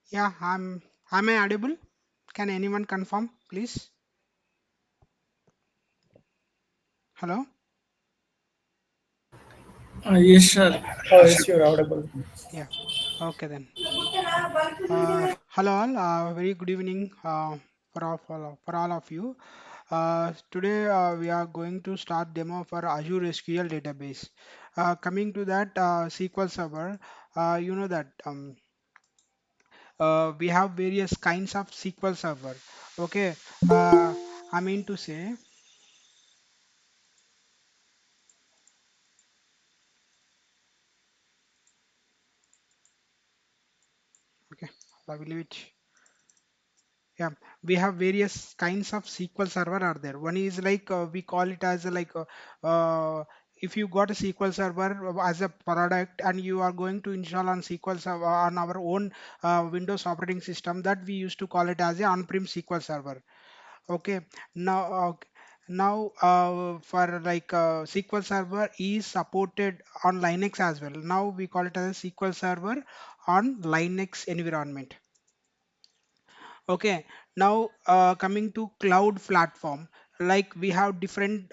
Yeah, am I audible? Can anyone confirm, please? Hello? Yes, sir. Yes, you're audible. Yeah. Okay then. Hello all. Very good evening for all of you. Today we are going to start demo for Azure SQL database. Coming to that SQL Server, you know that we have various kinds of SQL Server. Okay. I mean to say, okay, I will leave it. Yeah, we have various kinds of SQL Server are there. One is like we call it as a if you got a SQL Server as a product and you are going to install on SQL Server on our own Windows operating system, that we used to call it as a on-prem SQL Server. Okay, now for like SQL Server is supported on Linux as well. Now we call it as a SQL Server on Linux environment. Okay, now coming to cloud platform, like we have different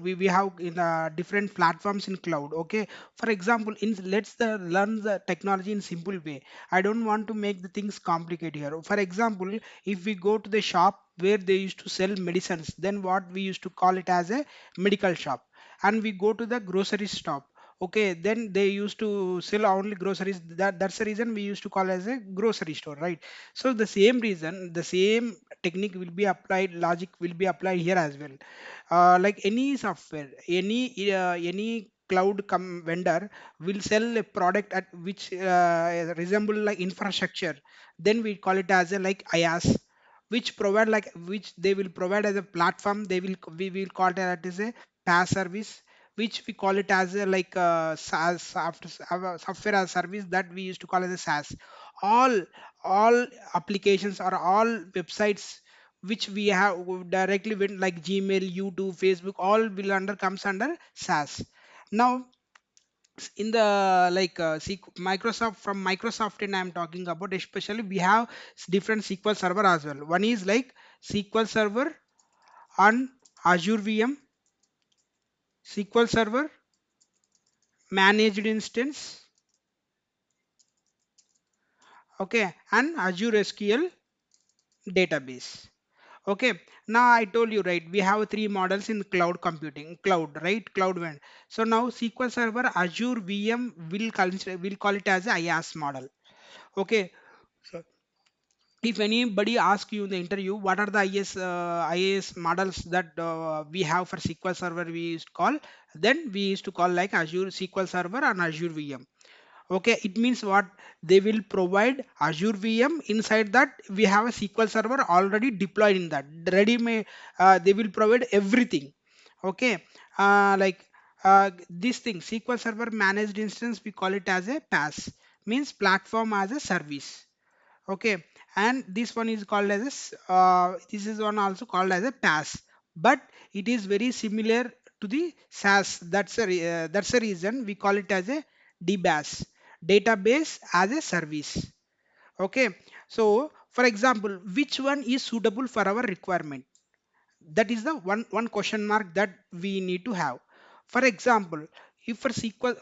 we have in different platforms in cloud. Okay, for example, in learn the technology in simple way. I don't want to make the things complicated here. For example, if we go to the shop where they used to sell medicines, then what we used to call it as a medical shop, and we go to the grocery shop. Okay, then they used to sell only groceries. That's the reason we used to call as a grocery store, right? So the same reason, the same technique will be applied, logic will be applied here as well. Like any software, any cloud vendor will sell a product at which resemble like infrastructure. Then we call it as a like IaaS, which provide like which they will provide as a platform. We will call it as a PaaS service, which we call it as a like SaaS software as a service, that we used to call as a SaaS. All applications or all websites which we have directly went like Gmail, YouTube, Facebook, all will under comes under SaaS. Now in the like Microsoft, from Microsoft, and I'm talking about, especially we have different SQL Server as well. One is like SQL Server on Azure VM, SQL Server managed instance, okay, and Azure SQL database. Okay, now I told you, right, we have three models in cloud computing, cloud, right, cloud one. So now SQL Server Azure VM will call it as a IaaS model. Okay, so if anybody asks you in the interview what are the IaaS models that we have for SQL Server, we used to call, then we used to call like Azure SQL Server and Azure VM. Okay, it means what? They will provide Azure VM. Inside that we have a SQL Server already deployed in that ready made. They will provide everything. Okay, like this thing SQL Server managed instance, we call it as a PaaS, means platform as a service. Okay, and this one is called as a this is one also called as a PaaS, but it is very similar to the SaaS. That's the reason we call it as a DBAS, database as a service. Okay, so for example, which one is suitable for our requirement? That is the one question mark that we need to have. For example, if for SQL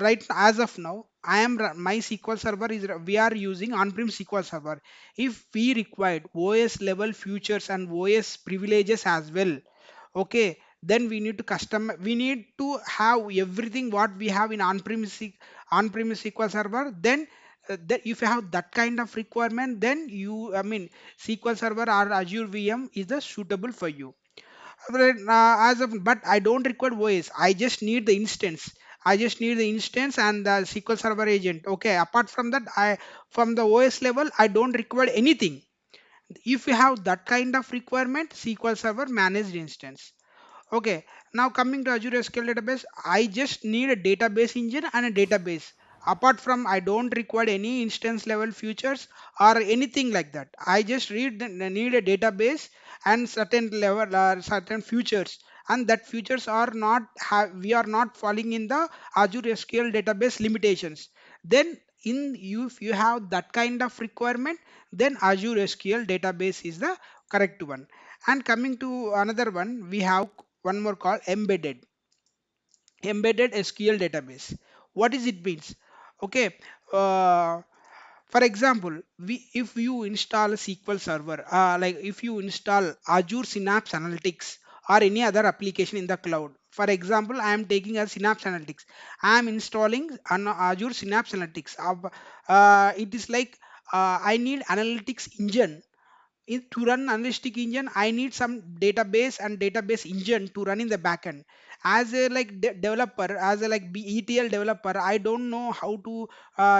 right as of now, my SQL Server is we are using on-prem SQL Server. If we required OS level features and OS privileges as well, okay, then we need to have everything what we have in on-premise SQL Server. Then that if you have that kind of requirement, then you, I mean, SQL Server or Azure VM is the suitable for you. Right, but I don't require OS. I just need the instance. I just need the instance and the SQL Server agent. Okay. Apart from that, I from the OS level, I don't require anything. If you have that kind of requirement, SQL Server managed instance. Okay, now coming to Azure SQL database, I just need a database engine and a database. Apart from, I don't require any instance level features or anything like that. I just need a database and certain level certain features, and that features are not we are not falling in the Azure SQL database limitations. Then in you, if you have that kind of requirement, then Azure SQL database is the correct one. And coming to another one, we have one more called embedded SQL database. What is it means? Okay, uh, for example, if you install a SQL Server, like if you install Azure Synapse Analytics or any other application in the cloud. For example, I am taking a Synapse Analytics. I am installing an Azure Synapse Analytics. It is like I need analytics engine to run analytic engine. I need some database and database engine to run in the backend. As a like developer, as a like ETL developer, I don't know how to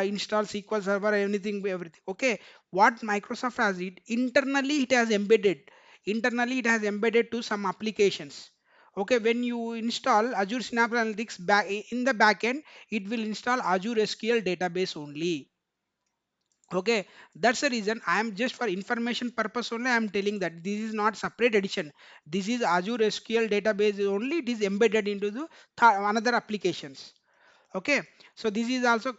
install SQL Server or anything, everything. Okay, what Microsoft has it internally, it has embedded. Internally, it has embedded to some applications. Okay, when you install Azure Synapse Analytics back in the backend, it will install Azure SQL database only. Okay, that's the reason I am just for information purpose only I am telling that this is not separate edition. This is Azure SQL database only. It is embedded into the another applications. Okay, so this is also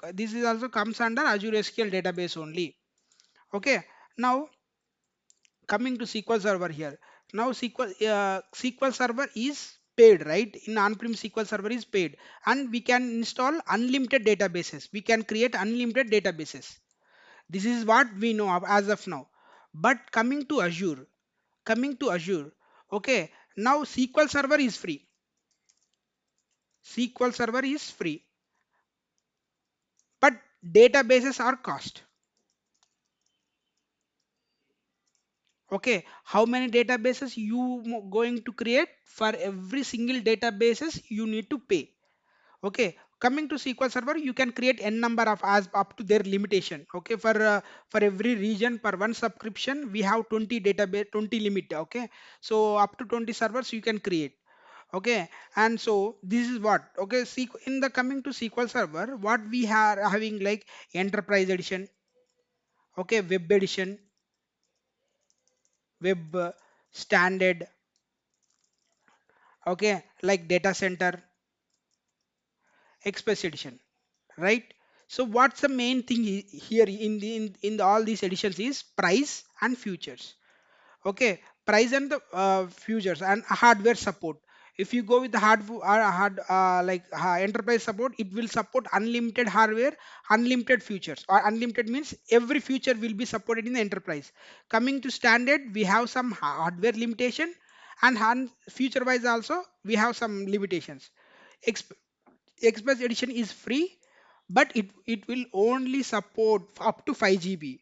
comes under Azure SQL database only. Okay, now coming to SQL Server here. Now SQL Server is paid, right? In on-prem SQL Server is paid, and we can install unlimited databases. We can create unlimited databases. This is what we know of as of now. But coming to Azure, okay, now SQL Server is free. SQL Server is free, but databases are cost. Okay, how many databases you going to create? For every single databases you need to pay. Okay, coming to SQL Server, you can create n number of as up to their limitation. Okay, for every region per one subscription we have 20 database, 20 limit. Okay, so up to 20 servers you can create. Okay, and so this is what, okay, in the coming to SQL Server, what we are having like enterprise edition, okay, web edition, web standard, okay, like data center, express edition, right? So what's the main thing here in all these editions is price and futures. Okay, price and the futures and hardware support. If you go with the enterprise support, it will support unlimited hardware, unlimited futures, or unlimited means every feature will be supported in the enterprise. Coming to standard, we have some hardware limitation, and future wise also we have some limitations. Exp- Express edition is free, but it will only support up to 5 GB.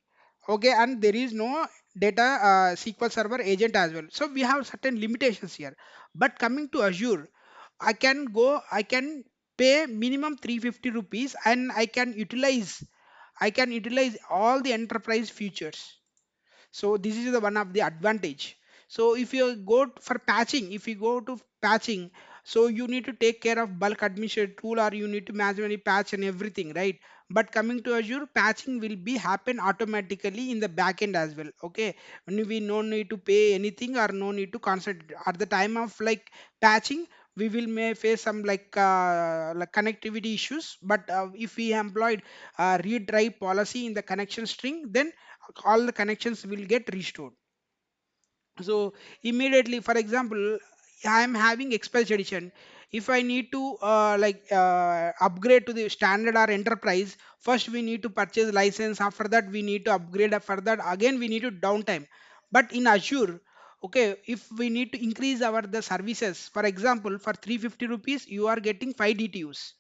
Okay, and there is no data SQL Server agent as well. So we have certain limitations here. But coming to Azure, I can pay minimum 350 rupees, and I can utilize all the enterprise features. So this is the one of the advantage. So if you go for patching, if you go to patching, so you need to take care of bulk administrator tool, or you need to manually patch and everything, right? But coming to Azure, patching will be happen automatically in the backend as well. Okay, when we no need to pay anything or no need to concentrate at the time of like patching. We will may face some like connectivity issues, but if we employed read write policy in the connection string, then all the connections will get restored. So immediately, for example, I am having express edition. If I need to upgrade to the standard or enterprise, first we need to purchase license. After that we need to upgrade. For that again we need to downtime. But in Azure, okay, if we need to increase our the services, for example, for 350 rupees you are getting 5 DTUs.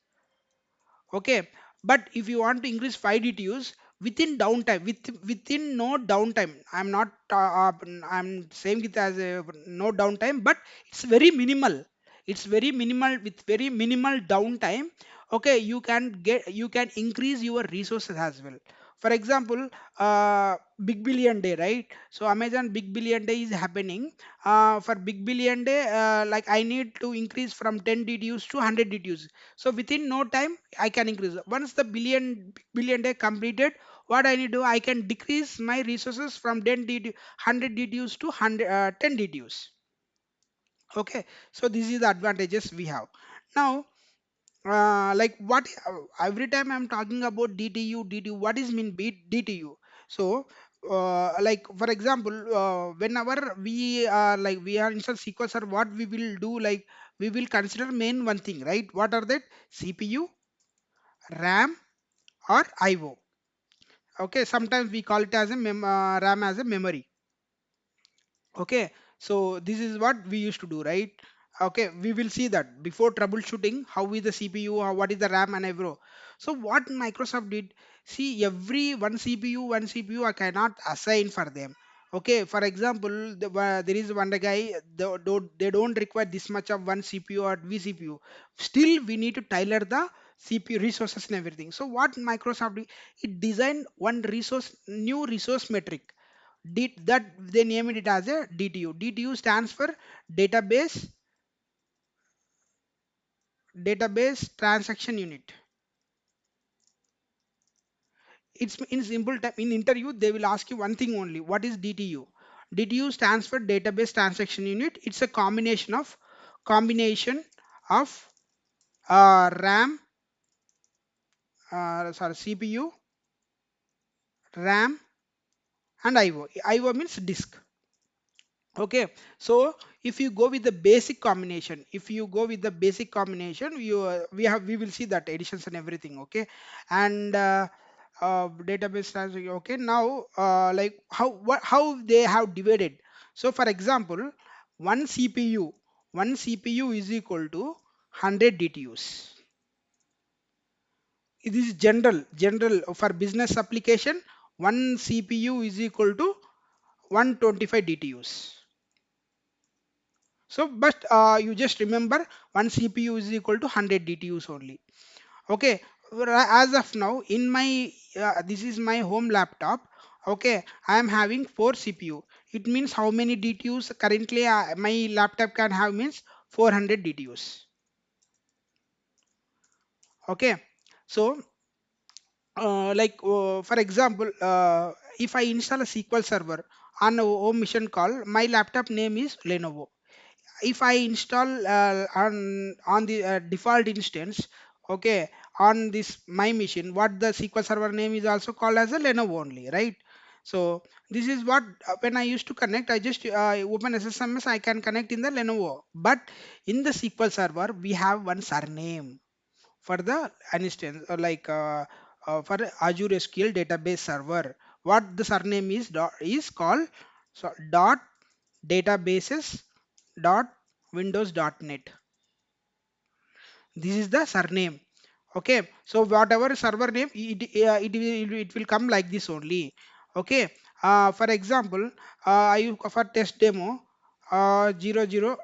Okay, but if you want to increase 5 DTUs within downtime, within no downtime, I'm saying it as a no downtime, but it's very minimal. It's very minimal with very minimal downtime. Okay, you can increase your resources as well. For example, Big Billion Day, right? So Amazon Big Billion Day is happening. For Big Billion Day, like I need to increase from 10 DTUs to 100 DTUs. So within no time I can increase. Once the billion day completed, what I need to do, I can decrease my resources from 10 DT, 100 DTUs to 10 DTUs. Okay, so this is the advantages we have. Now like what every time I'm talking about DTU, what is mean be DTU? So like for example, whenever we are like we are inside SQL Server, what we will do, like we will consider main one thing, right? What are that? CPU, RAM, or IO. Okay, sometimes we call it as a RAM as a memory. Okay, so this is what we used to do, right? Okay, we will see that before troubleshooting how is the CPU or what is the RAM and everything. So what Microsoft did, see, every one CPU I cannot assign for them. Okay, for example, there is one guy, they don't require this much of one CPU or vCPU. Still we need to tailor the CPU resources and everything. So what Microsoft did, it designed one resource, new resource metric, that they named it as a DTU. DTU stands for database database transaction unit. It's in simple time. In interview they will ask you one thing only: what is DTU? DTU stands for database transaction unit. It's a combination of RAM, sorry, CPU, RAM, and IO. IO means disk. Okay, so if you go with the basic combination, you we will see that additions and everything. Okay, and database transaction. Okay, now like how they have divided. So for example, one CPU one CPU is equal to 100 DTUs. It is general for business application. One CPU is equal to 125 DTUs. So, but you just remember one CPU is equal to 100 DTUs only. Okay. As of now, in my this is my home laptop. Okay, I am having 4 CPU. It means how many DTUs currently my laptop can have means 400 DTUs. Okay, so for example, if I install a SQL Server on a home mission call, my laptop name is Lenovo. If I install on the default instance, okay, on this my machine, what the SQL Server name is also called as a Lenovo only, right? So this is what when I used to connect, I just open SSMS, I can connect in the Lenovo. But in the SQL Server, we have one surname for the instance, for Azure SQL Database Server. What the surname is called, so dot databases dot windows dot net. This is the surname. Okay, so whatever server name, it will come like this only. Okay, for example, I for test demo 00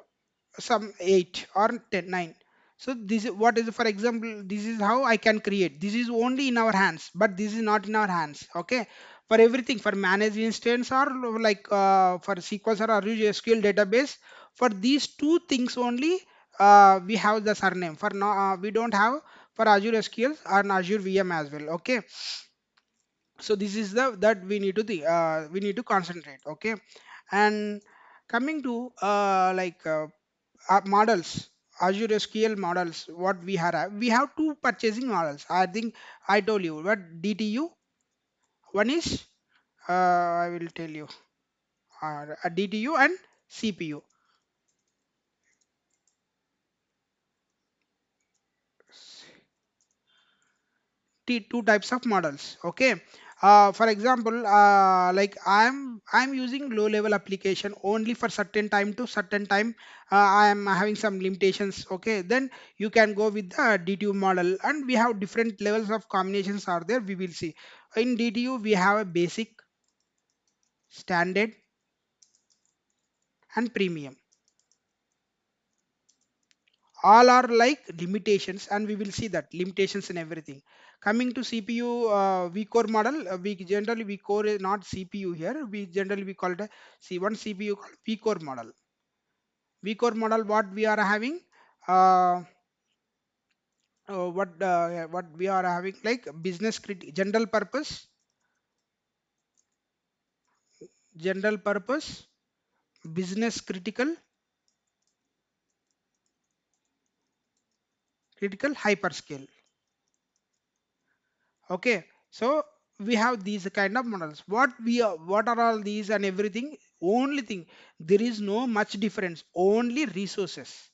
some 8 or 10 9. So this is what is, for example, this is how I can create. This is only in our hands, but this is not in our hands. Okay, for everything, for managed instance or for SQL or Azure SQL database, for these two things only we have the surname. For now we don't have for Azure SQL and Azure VM as well. Okay, so this is the that we need to concentrate. Okay, and coming to models, Azure SQL models, what we have two purchasing models. I think I told you what DTU. One is I will tell you a DTU and CPU. Two types of models. Okay, for example, I'm using low level application only for certain time to certain time. I am having some limitations. Okay, then you can go with the DTU model, and we have different levels of combinations are there. We will see in DTU we have a basic, standard, and premium. All are like limitations, and we will see that limitations and everything. Coming to CPU vcore model, we core is not CPU here, we call it a C1 CPU called vcore model. Vcore model, what we are having, uh, what we are having, like general purpose, business critical, critical hyperscale. Okay, so we have these kind of models. What are all these and everything? Only thing, there is no much difference. Only resources.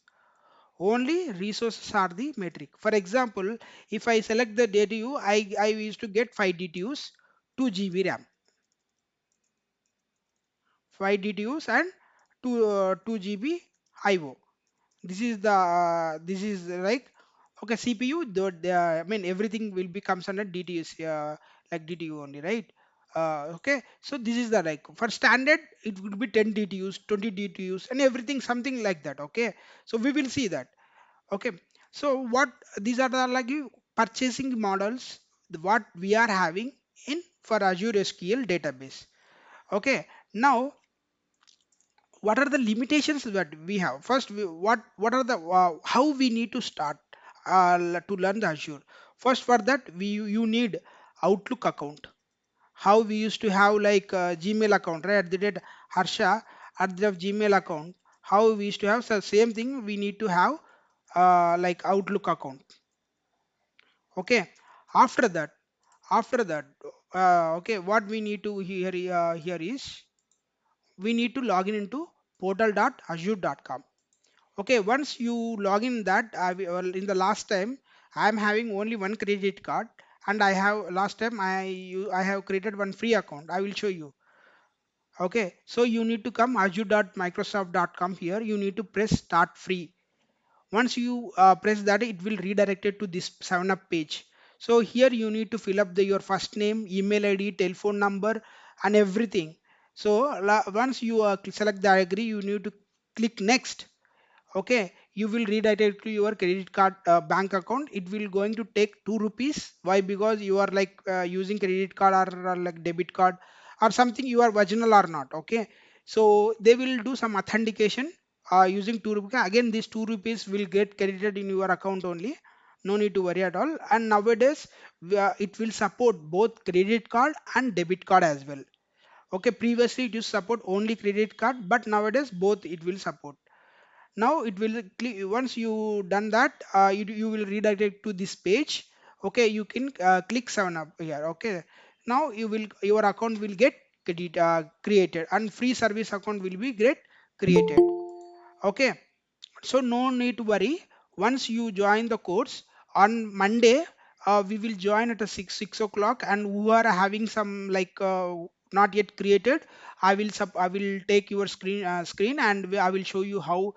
Only resources are the metric. For example, if I select the DTU, I used to get 5 DTUs, 2 GB RAM, 5 DTUs and 2 GB IO. This is like, okay, CPU. I mean everything will be comes under DTUs, like DTU only, right? Okay, so this is the, like, for standard it would be 10 DTUs, 20 DTUs, and everything something like that. Okay, so we will see that. Okay, so what these are the, like, purchasing models what we are having in for Azure SQL database. Okay, now what are the limitations that we have? First, what are the how we need to start to learn the Azure? First, for that you need Outlook account. How we used to have, like, Gmail account, right? At the date Harsha, at the Gmail account, how we used to have, so same thing we need to have, like, Outlook account. Okay, after that, after that okay, what we need to here is we need to log in into portal.azure.com. Okay, once you log in that, well, in the last time I am having only one credit card, and I have last time I have created one free account. I will show you. Okay, so you need to come azure.microsoft.com. Here you need to press start free. Once you press that, it will redirect it to this 7 up page. So here you need to fill up your first name, email ID, telephone number, and everything. So once you select the agree, you need to click next. Okay, you will redirect to your credit card bank account. It will going to take 2 rupees. Why? Because you are, like, using credit card, or like debit card, or something, you are original or not. Okay, so they will do some authentication using 2 rupees. Again, these 2 rupees will get credited in your account only. No need to worry at all. And nowadays it will support both credit card and debit card as well. Okay, previously it used to support only credit card, but nowadays both it will support. Now it will once you done that, you will redirect to this page. Okay, you can click 7 up here. Okay, now your account will get created, and free service account will be get created. Okay, so no need to worry. Once you join the course on Monday, we will join at a 6 o'clock, and who are having some, like, not yet created, I will take your screen, and I will show you how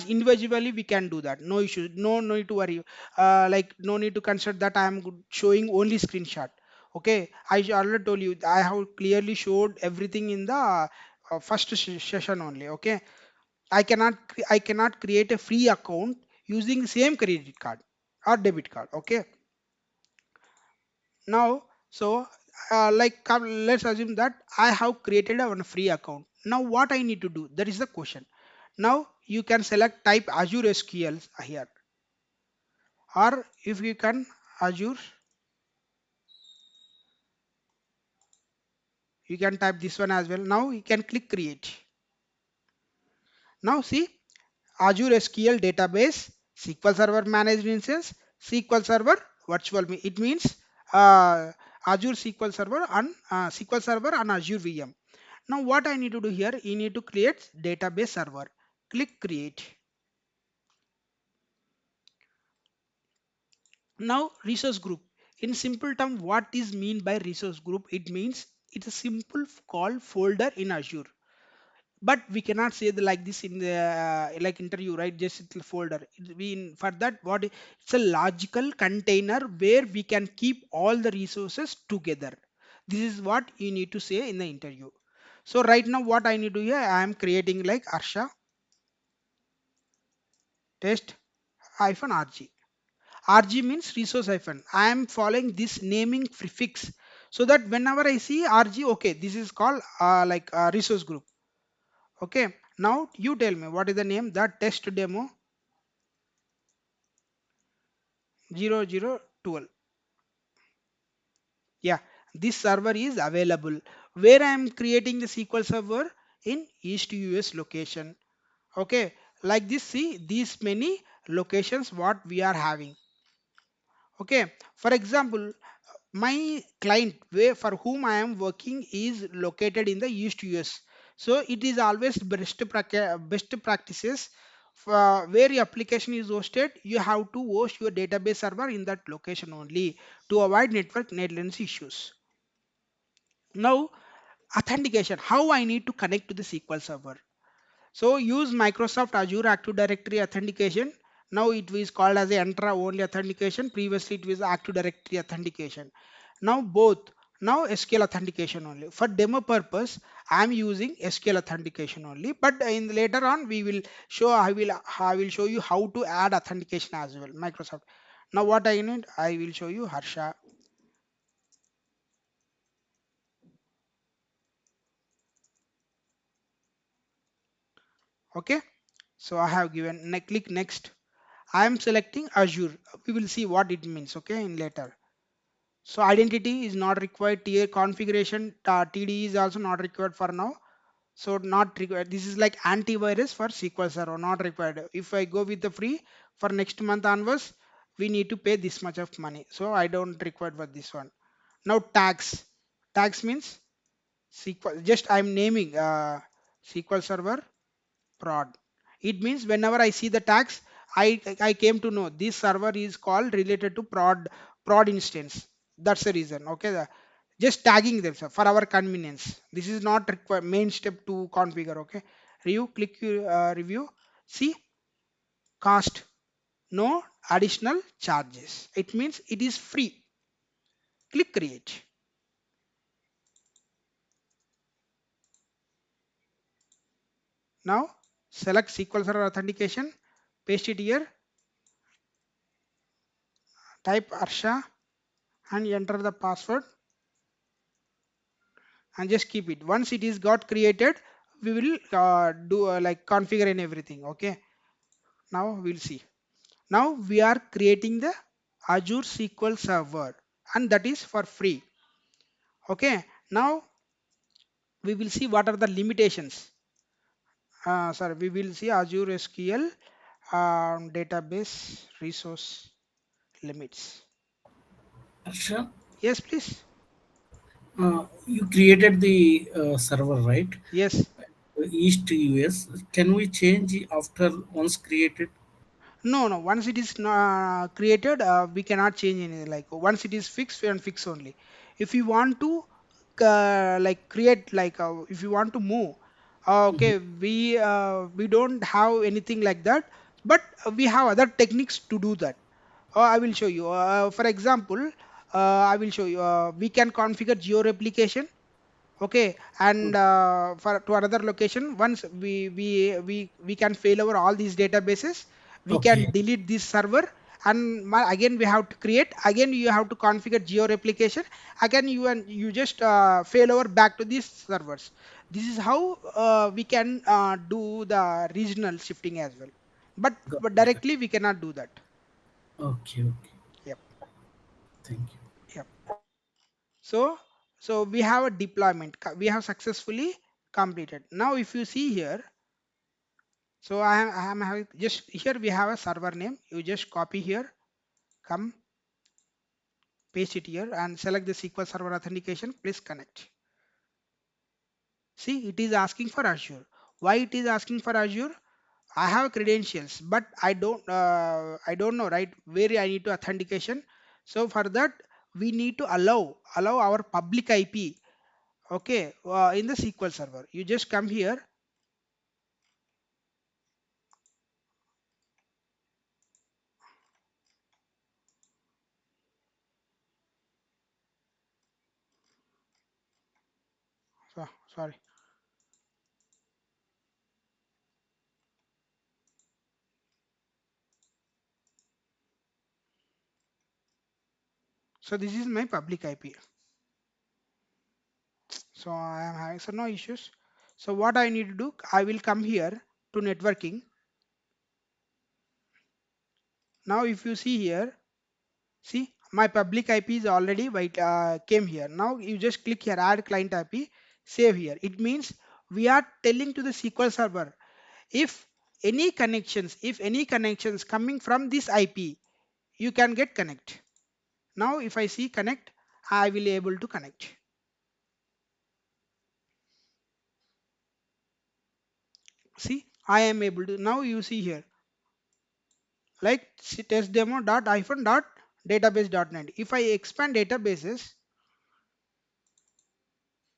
individually we can do that. No issue, no need to worry. Like, no need to consider that I am showing only screenshot. Okay, already told you, I have clearly showed everything in the first session only. Okay, I cannot create a free account using same credit card or debit card. Okay, now, so like, let's assume that I have created a one free account. Now what I need to do, that is the question. Now you can select type Azure SQL here, or if you can Azure, you can type this one as well. Now you can click create. Now see, Azure SQL database, SQL Server managed instance, SQL Server virtual. It means uh, Azure SQL Server and SQL Server and Azure VM. Now what I need to do here, you need to create database server. Click create. Now resource group. In simple term, what is mean by resource group? It means it's a simple call folder in Azure. But we cannot say like this in the like interview, right? Just it's a folder. For that, what it's a logical container where we can keep all the resources together. This is what you need to say in the interview. So right now what I need to do here, I am creating like Arsha test hyphen rg. Rg means resource hyphen. I am following this naming prefix, so that whenever I see rg, okay, this is called like resource group. Okay, now you tell me what is the name, that test demo 0012. Yeah, this server is available where I am creating the SQL server in East US location. Okay, like this, see these many locations what we are having. Okay, for example, my client where for whom I am working is located in the East US. So it is always best practices for where your application is hosted. You have to host your database server in that location only to avoid network latency issues. Now, authentication. How I need to connect to the SQL Server? So use Microsoft Azure Active Directory authentication. Now it is called as a Entra only authentication. Previously it was Active Directory authentication. Now both. Now SQL authentication only. For demo purpose, I am using SQL authentication only. But in later on, we will show. I will show you how to add authentication as well. Microsoft. Now what I need, I will show you Harsha. Okay. So I have given. Click next. I am selecting Azure. We will see what it means. Okay, in later. So identity is not required. Tier configuration TD is also not required for now. So not required. This is like antivirus for SQL Server, not required. If I go with the free for next month onwards, we need to pay this much of money. So I don't require for this one. Now tags. Tags means SQL. Just I'm naming SQL Server prod. It means whenever I see the tags, I came to know this server is called related to prod instance. That's the reason. Okay, just tagging them, sir, for our convenience. This is not required main step to configure. Okay, review, click review. See cost, no additional charges. It means it is free. Click create. Now select SQL Server authentication, paste it here, type Arsha and enter the password and just keep it. Once it is got created, we will do like configure and everything. Okay, now we'll see. Now we are creating the Azure SQL Server and that is for free. Okay, now we will see what are the limitations. Sorry, we will see Azure SQL database resource limits. Arsha, Yes, please. you created the server, right? Yes. East US. Can we change after once created? No, no. Once it is created, we cannot change anything. Like once it is fixed, we can fix only. If you want to like create, like if you want to move, Mhm. okay, we don't have anything like that, but we have other techniques to do that. I will show you. For example, I will show you. We can configure geo replication. Okay, and for to another location, once we can fail over all these databases, we can Okay, delete this server, and again we have to create, again you have to configure geo replication, again you just fail over back to these servers. This is how we can do the regional shifting as well, but, got but it. directly we cannot do that. Okay, okay. Yep. Thank you. Yep. So we have a deployment, we have successfully completed. Now if you see here, so I am having just here we have a server name. You just copy here, come, paste it here, and select the SQL Server authentication. Please connect. See, it is asking for Azure. Why it is asking for Azure? I have credentials, but I don't know right where I need to authentication. So for that, we need to allow our public IP. Okay, in the SQL Server, you just come here. Sorry. So this is my public IP. So I am having so no issues. So what I need to do, I will come here to networking. Now if you see here, see my public IP is already white came here. Now you just click here, add client IP, save here. It means we are telling to the SQL Server if if any connections coming from this IP, you can get connect. Now if I see connect, I will able to connect. See, I am able to. Now you see here, like test demo dot hyphen dot database dot net. If I expand databases,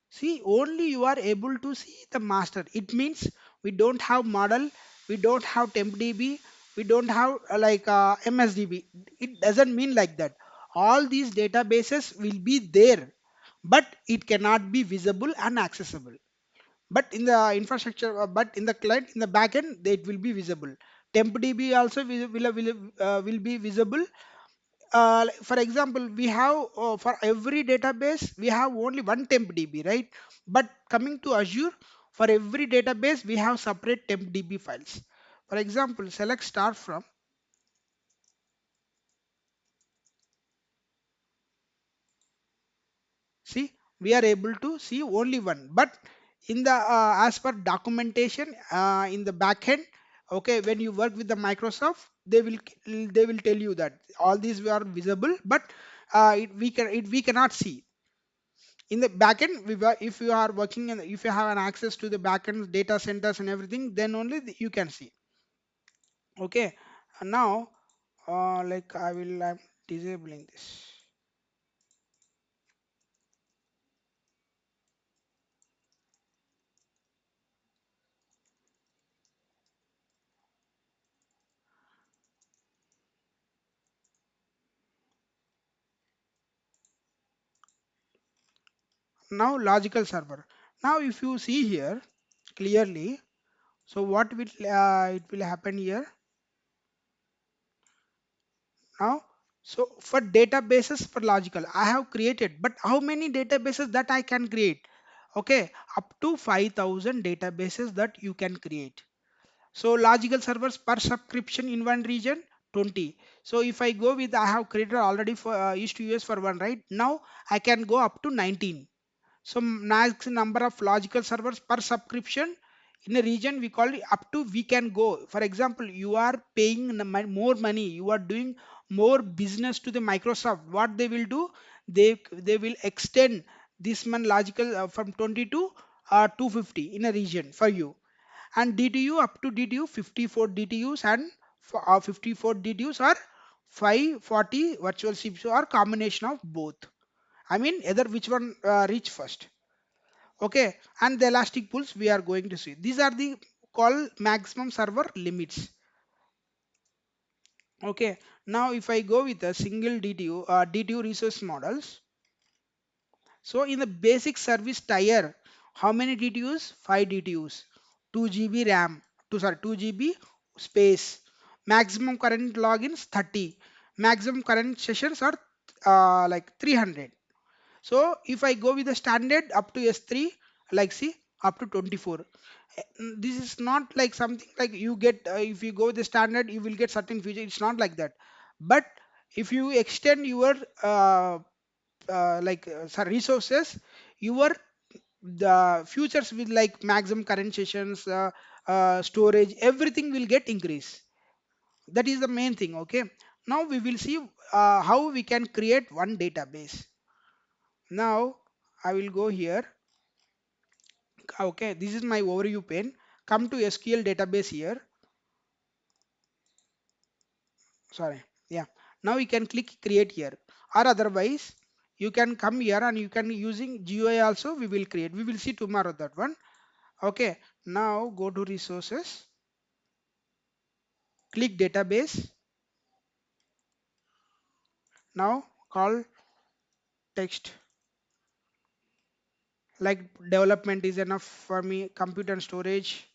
see, only you are able to see the master. It means we don't have model, we don't have tempdb, we don't have msdb. It doesn't mean like that. All these databases will be there, but it cannot be visible and accessible. But in the infrastructure, but in the client, in the backend, it will be visible. Tempdb also will be visible. For example, we have for every database we have only one temp db, right? But coming to Azure, for every database we have separate temp db files. For example, select start from. See, we are able to see only one, but in the as per documentation in the backend, okay, when you work with the Microsoft, they will tell you that all these are visible, but we cannot see in the backend. If you are working and if you have an access to the backend data centers and everything, then only you can see. Okay, and now I'm disabling this. Now logical server. Now if you see here clearly, so what will it will happen here now. So for databases, for logical I have created, but how many databases that I can create? Okay, up to 5,000 databases that you can create. So logical servers per subscription in one region 20. So if I go with, I have created already for East US for one, right? Now I can go up to 19. So max number of logical servers per subscription in a region we call it up to we can go. For example, you are paying more money, you are doing more business to the Microsoft. What they will do, they will extend this one logical from 20 to 250 in a region for you. And DTU up to DTU 54 DTUs, and for 54 DTUs are 540 virtual CPU or combination of both. I mean either which one reach first. Okay, and the elastic pools we are going to see. These are the call maximum server limits. Okay, now if I go with a single DTU, DTU resource models. So in the basic service tier, how many DTUs? 5 DTUs, 2 GB RAM, 2 GB space. Maximum current logins 30. Maximum current sessions are 300. So if I go with the standard up to S3, like see up to 24. This is not like something like you get if you go with the standard you will get certain feature. It's not like that. But if you extend your resources, your the futures with like maximum current sessions, storage, everything will get increase. That is the main thing. Okay, now we will see how we can create one database. Now I will go here. Okay, this is my overview pane. Come to SQL database here. Sorry, yeah. Now you can click create here, or otherwise you can come here and you can using GUI also we will create. We will see tomorrow that one. Okay, now go to resources, click database. Now call text, like development is enough for me. Compute and storage.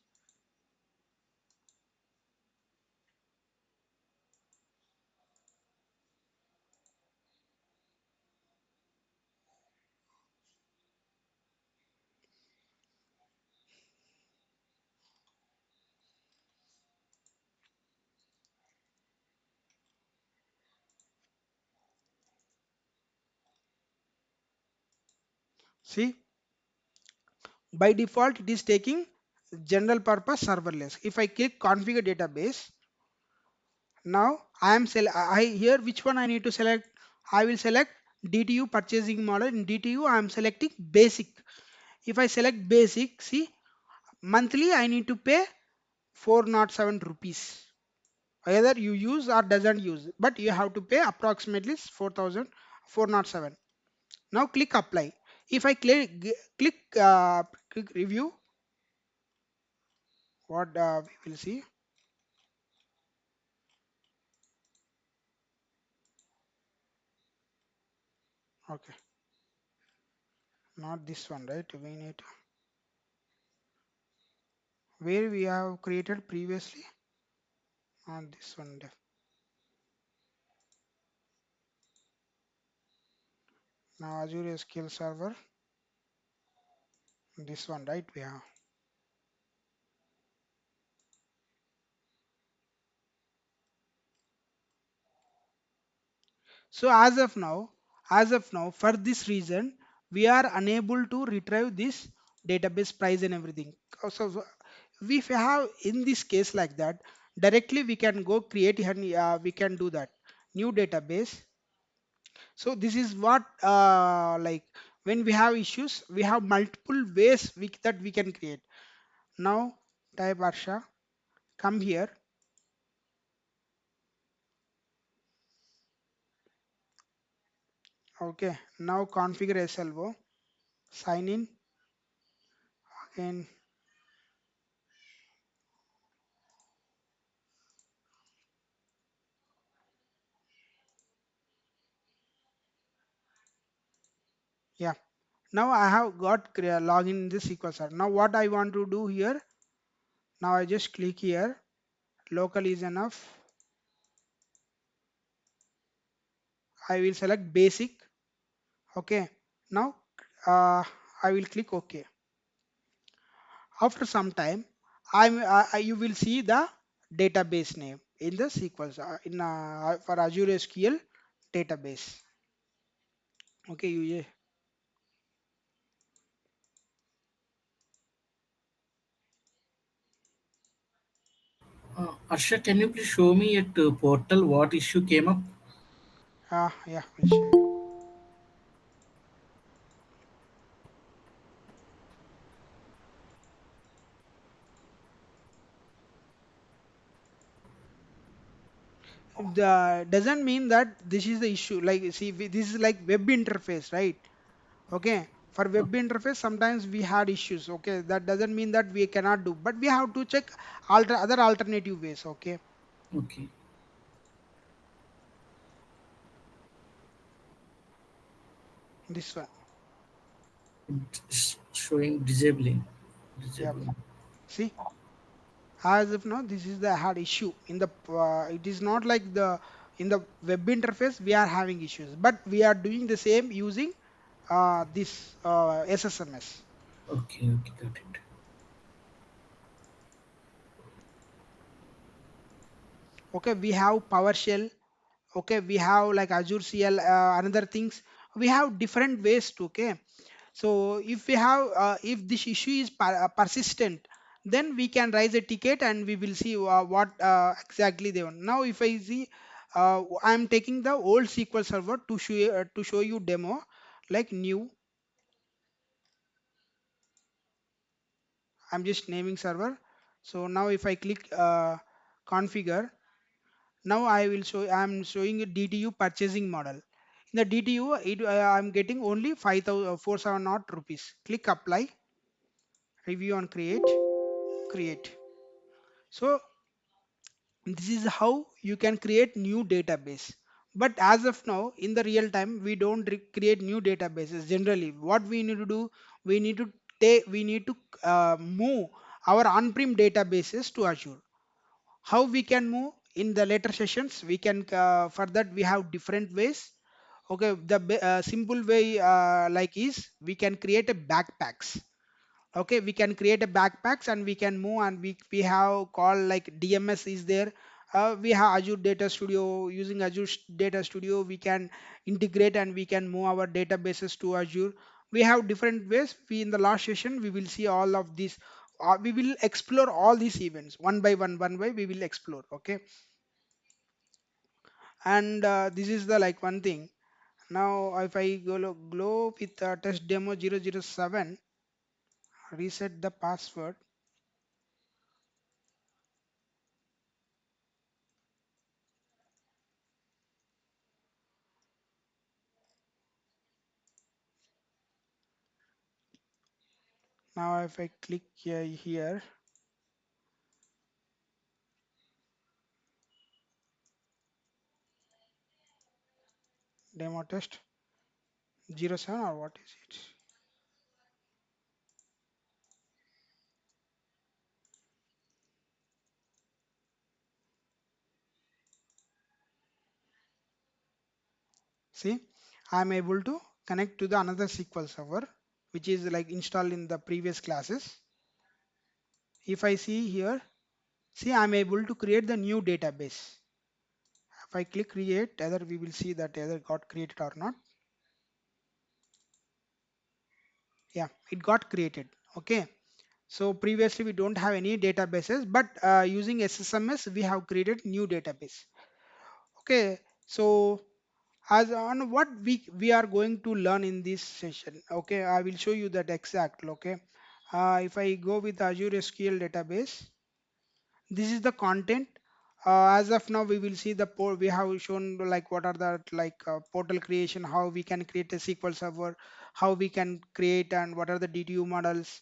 See, by default it is taking general purpose serverless. If I click configure database, now I am I here which one I need to select. I will select DTU purchasing model. In DTU, I am selecting basic. If I select basic, see, monthly I need to pay 407 rupees. Either you use or doesn't use, but you have to pay approximately 4,407. Now click apply. If I click review, what we will see? Okay, not this one, right? We need where we have created previously. Not this one. Now Azure SQL Server. This one, right? We have. So as of now, for this reason, we are unable to retrieve this database price and everything. So if we have in this case like that, directly we can go create and we can do that new database. So this is what like when we have issues, we have multiple ways that we can create. Now type Arsha, come here. Okay, now configure SLO, sign in again. Yeah. Now I have got login in the SQL Server. Now what I want to do here, now I just click here, local is enough. I will select basic. Okay. Now I will click OK. After some time, you will see the database name in the SQL in for Azure SQL database. Okay, you Arsha, can you please show me at portal what issue came up? yeah, we'll show you. The doesn't mean that this is the issue. Like see, this is like web interface, right? Okay, for web interface sometimes we had issues. Okay, that doesn't mean that we cannot do, but we have to check other alternative ways. Okay, Okay, this one. it's showing disabling. Yep. Disabling. See, as if now this is the had issue in the it is not like the in the web interface we are having issues, but we are doing the same using this SSMS. Okay, okay, got it. Okay, we have PowerShell. Okay, we have like Azure CL, another things. We have different ways to. Okay, so if we have if this issue is persistent, then we can raise a ticket and we will see what exactly they want. Now if I see I'm taking the old SQL Server to show you demo, like new. I'm just naming server. So now if I click configure, now I will show, I'm showing a DTU purchasing model. In the DTU, I'm getting only 5,047 odd rupees. Click apply, review and create. So this is how you can create new database. But as of now, in the real time, we don't create new databases. Generally, what we need to do, we need to we need to move our on-prem databases to Azure. How we can move in the later sessions? We can for that we have different ways. Okay, the simple way like is we can create a backpacks. Okay, we can create a backpacks and we can move, and we have call like DMS is there. We have Azure Data Studio. Using Azure Data Studio, we can integrate and we can move our databases to Azure. We have different ways. We in the last session we will see all of this. We will explore all these events one by we will explore. Okay, and this is the like one thing. Now if I go with test demo 007, reset the password. Now if I click here, demo test 07 or what is it? See, I'm able to connect to the another SQL server, which is like installed in the previous classes. If I see here, see, I'm able to create the new database. If I click create, either we will see that either got created or not. Yeah, it got created. Okay. So previously we don't have any databases, but using SSMS we have created new database. Okay. So as on what we are going to learn in this session. Okay, I will show you that exact. Okay. If I go with Azure SQL database, this is the content. As of now we will see the we have shown like what are the like portal creation, how we can create a SQL server, how we can create, and what are the DTU models.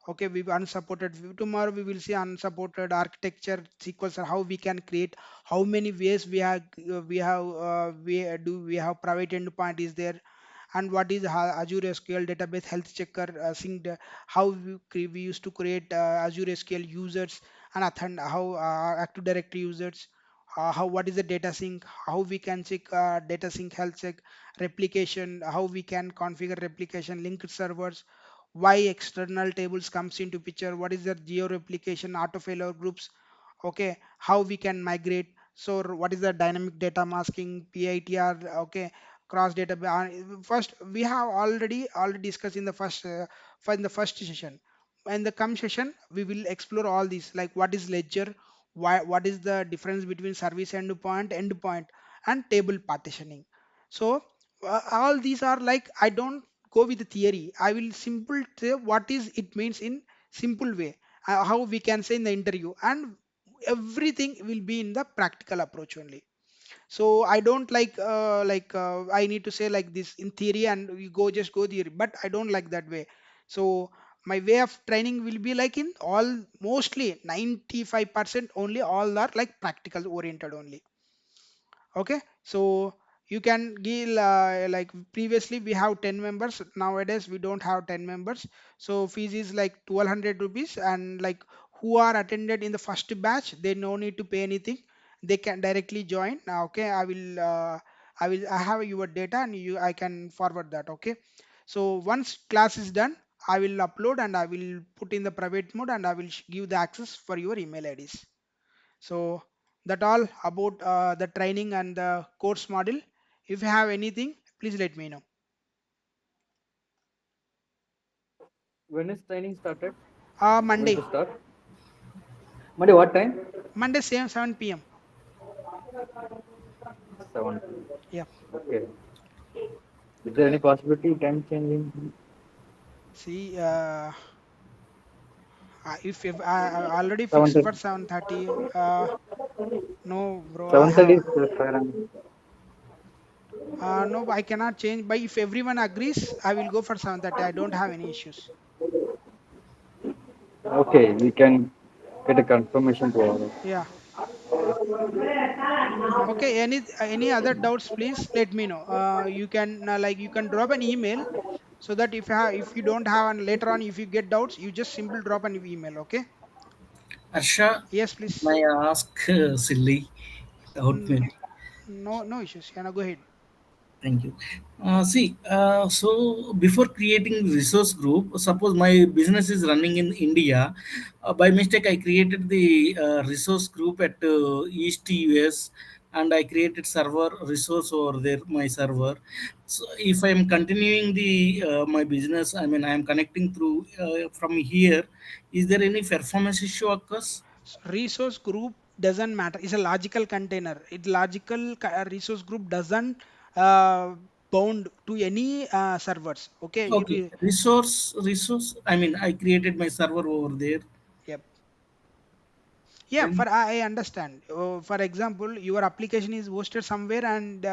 Okay, we unsupported tomorrow we will see unsupported architecture SQL server, how we can create, how many ways we have private endpoint is there, and what is Azure SQL database health checker synced, how we used to create Azure SQL users and how Active Directory users, how what is the data sync, how we can check data sync health check, replication, how we can configure replication, linked servers, why external tables comes into picture, what is the geo replication, auto failure groups. Okay, how we can migrate, so what is the dynamic data masking, PITR. Okay, cross data first we have already discussed in the in the first session. In the come session we will explore all these, like what is ledger, why, what is the difference between service endpoint and table partitioning. So all these are like, I don't go with the theory, I will simple say what is it means in simple way, how we can say in the interview, and everything will be in the practical approach only. So I don't like I need to say like this in theory and we go theory, but I don't like that way. So my way of training will be like in all, mostly 95% only, all are like practical oriented only. Okay, so you can give like previously we have 10 members, nowadays we don't have 10 members. So fees is like 1200 rupees, and like who are attended in the first batch they no need to pay anything, they can directly join. Now okay, I have your data and you I can forward that. Okay, so once class is done I will upload and I will put in the private mode and I will give the access for your email IDs. So that all about the training and the course model. If you have anything, please let me know. When is training started? Going Monday, to start? Monday, what time? Monday same 7 p.m. 7. Yeah. Okay. Is there any possibility time changing? See, if I already fixed 7:30. for 7:30. No, bro, I 7:30 have. is fair. No, I cannot change. But if everyone agrees, I will go for 7:30. I don't have any issues. Okay, we can get a confirmation tomorrow. Yeah. Okay. Any other doubts, please let me know. You can like you can drop an email, so that if you don't have, and later on if you get doubts, you just simply drop an email. Okay. Arsha, Yes, please. may I ask silly without Mm, me? no issues. Yeah, no, go ahead. Thank you. So before creating resource group, suppose my business is running in India. By mistake, I created the resource group at East US, and I created server resource over there, my server. So if I am continuing the my business, I mean I am connecting through from here. Is there any performance issue occurs? So resource group doesn't matter. It's a logical container. Resource group doesn't uh, bound to any servers. Okay, it Okay, will. resource. I mean, I created my server over there. Yep. Yeah, Then for I understand. For example, your application is hosted somewhere, and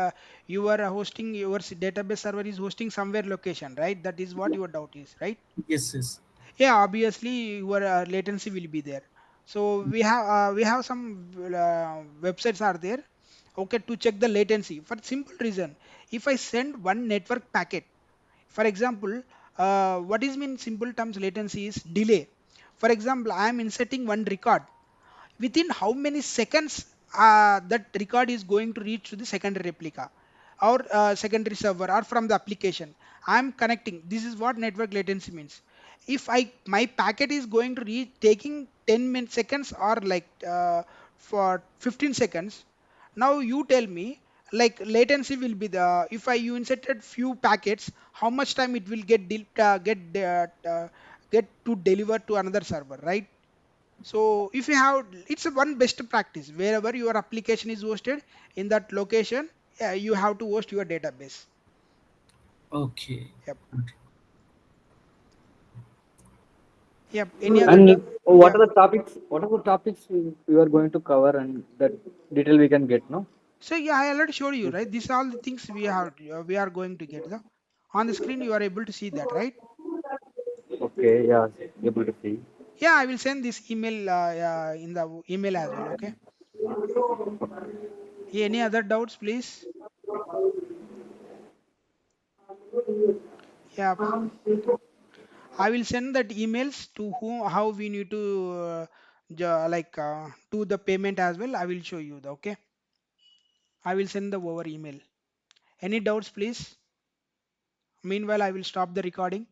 you are hosting your database server is hosting somewhere location, right? That is what your doubt is, right? yes, yes. Yeah, obviously your latency will be there. So we have some websites are there, okay, to check the latency for simple reason. If I send one network packet, for example, what is mean simple terms latency is delay. For example, I am inserting one record, within how many seconds that record is going to reach to the secondary replica or secondary server or from the application I'm connecting. This is what network latency means. If I my packet is going to reach taking 10 seconds or like for 15 seconds, now you tell me like latency will be the, if I you inserted few packets, how much time it will get to deliver to another server, right? So if you have, it's a one best practice wherever your application is hosted in that location, yeah, you have to host your database. Okay. Yep. Okay. Yep. Any other? And what Yeah. are the topics? What are the topics you are going to cover and that detail we can get? No. So yeah, I already showed you, right? These are all the things we are going to get the on the screen. You are able to see that, right? Okay. Yeah. Able to see. Yeah, I will send this email in the email as well. Okay. Yeah, any other doubts, please? Yeah, I will send that emails to whom how we need to do the payment as well. I will show you the, okay. I will send the over email. Any doubts, please? Meanwhile, I will stop the recording.